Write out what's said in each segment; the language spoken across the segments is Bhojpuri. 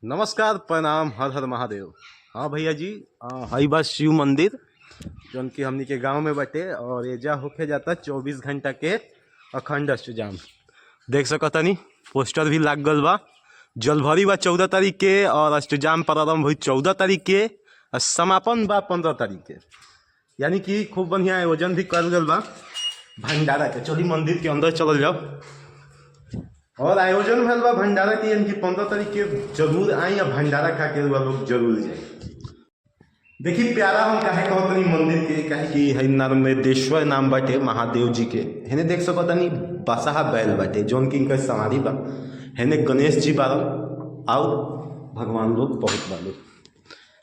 नमस्कार प्रणाम हर हर महादेव। हाँ भैया जी, हई बस शिव मंदिर जौन की हमनी के गांव में बटे और एजा होके जाता 24 घंटा के अखंड अष्टजाम। देख सकतनी पोस्टर भी लाग गल बा। जलभरी बा 14 तारीख के और अष्टजाम प्रारंभ हुई 14 तारीख के और समापन बा 15 तारीख के। यानी कि खूब बढ़िया आयोजन भी कर गल बा भंडारा के। चली मंदिर के अंदर चल जाओ। और आयोजन भल बा भंडारा की, यानी कि 15 तारीख के जरूर आई या भंडारा खा के लोग जरूर जाए। देखी प्यारा हम काहे कहतनी मंदिर के, काहे कि है नर्मदेश्वर नाम बाटे महादेव जी के। हेने देख सकतनी बसाहा बैल बाटे जौन की इनका सवारी बा। हेने गणेश जी बारन और भगवान लोग बहुत बालो।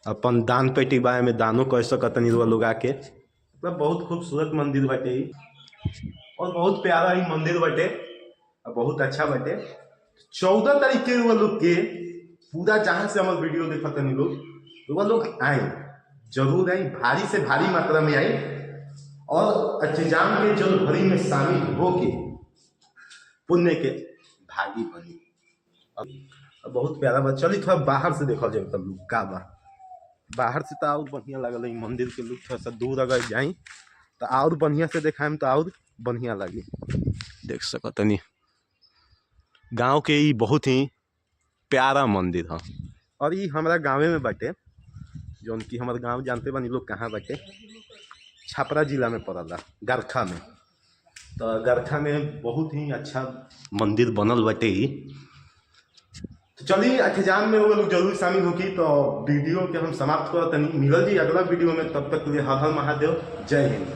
अपन दान पेटी बा में दानो कर सकतनी लोग आके। मतलब बहुत खूबसूरत मंदिर बाटे और बहुत प्यारा ही मंदिर बाटे, बहुत अच्छा बाटे। 14 तारीख के वो लोग के पूरा जहां से हमारे वीडियो देखते नहीं लोग वो लोग आए, जरूर आई, भारी से भारी मात्रा में आई और अष्टजाम के जल भरी में शामिल होके पुण्य के भागी बनी। अब बहुत प्यारा बात। चलिए थोड़ा बाहर से देखा जाए तब लोग का बा। बाहर से तो और बढ़िया लगल मंदिर के लोग। थोड़ा सा दूर अगर जाई तो और बढ़िया से देखाएम तो और बढ़िया लगी। देख सकतनी गांव के ही बहुत ही प्यारा मंदिर है और ये हमारा गाँवे में बाटे जौन कि हमारे गांव जानते बनी लोग कहाँ बाटे। छपरा जिला में पड़ला, गरखा में। तो गरखा में बहुत ही अच्छा मंदिर बनल बाटे ही। तो चलिए अष्टजाम में वो लोग जरूर शामिल होगी। तो वीडियो के हम समाप्त करत नहीं, मिलल जी अगला वीडियो में। तब तक के लिए हर हर महादेव, जय हिंद।